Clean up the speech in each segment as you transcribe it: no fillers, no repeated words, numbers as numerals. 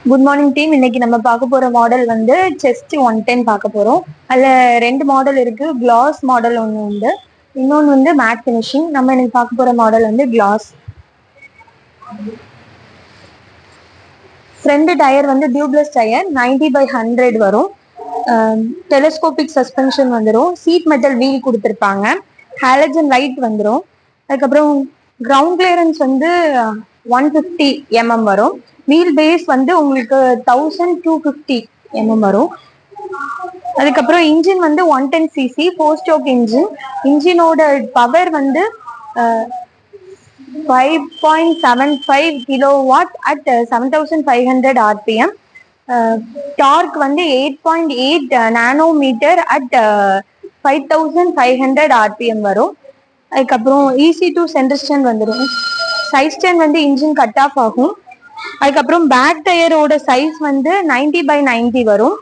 Good morning team. இன்னைக்கு நம்ம பார்க்க போற மாடல் வந்து செஸ்ட் 110 பார்க்க போறோம். அதுல 2 மாடல் இருக்கு. கிளாஸ் மாடல் ஒன்று உண்டு, இன்னொன்று வந்து மேட் ஃபினிஷிங். நம்ம இன்னைக்கு பார்க்க போற மாடல் வந்து கிளாஸ். ஃப்ரண்ட் டயர் வந்து டியூப்லெஸ் டயர் 90/100 வரும். டெலஸ்கோபிக் சஸ்பென்ஷன் வந்துடும். சீட் மெட்டல் வீல் கொடுத்துருப்பாங்க. ஹாலஜன் லைட் வந்துடும். அதுக்கப்புறம் கிரவுண்ட் கிளியரன்ஸ் வந்து 150 mm வரும். வீல் பேஸ் வந்து உங்களுக்கு 1250 mm வரும். அதுக்கப்புறம் இன்ஜின் வந்து 110 cc 4-stroke இன்ஜின். இன்ஜினோட பவர் வந்து 5.75 kilowatt at 7500 rpm. டார்க் வந்து 8.8 நானோமீட்டர் at 5500 rpm வரும். அதுக்கப்புறம் EC2 சென்டர் ஸ்டாண்ட் வந்துடும். சைட் ஸ்டாண்ட் வந்து இன்ஜின் கட் ஆஃப் ஆகும். அதுக்கப்புறம் பேக் டயரோட சைஸ் வந்து 90/90 வரும்.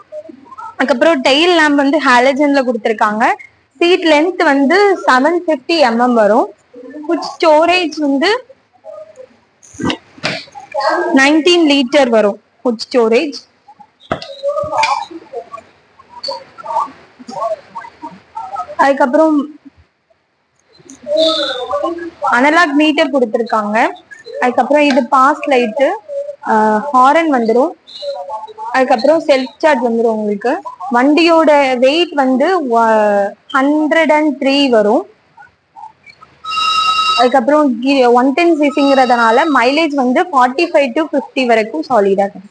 அதுக்கப்புறம் டெயில் லேம்ப் வந்து ஹாலஜன்ல கொடுத்துருக்காங்க. சீட் லென்த் வந்து 750 mm வரும். ஃபுட் ஸ்டோரேஜ் வந்து 19 liter வரும். Food storage. அதுக்கப்புறம் அனலாக் மீட்டர் கொடுத்துருக்காங்க. அதுக்கப்புறம் இது பாஸ் லைட்டு, ஹாரன் வந்துடும். அதுக்கப்புறம் செல்ஃப் சார்ஜ் வந்துடும். உங்களுக்கு வண்டியோட வெயிட் வந்து 103 வரும். அதுக்கப்புறம் 110 cc மைலேஜ் வந்து 45 to 50 வரைக்கும் சாலிடா இருக்கும்.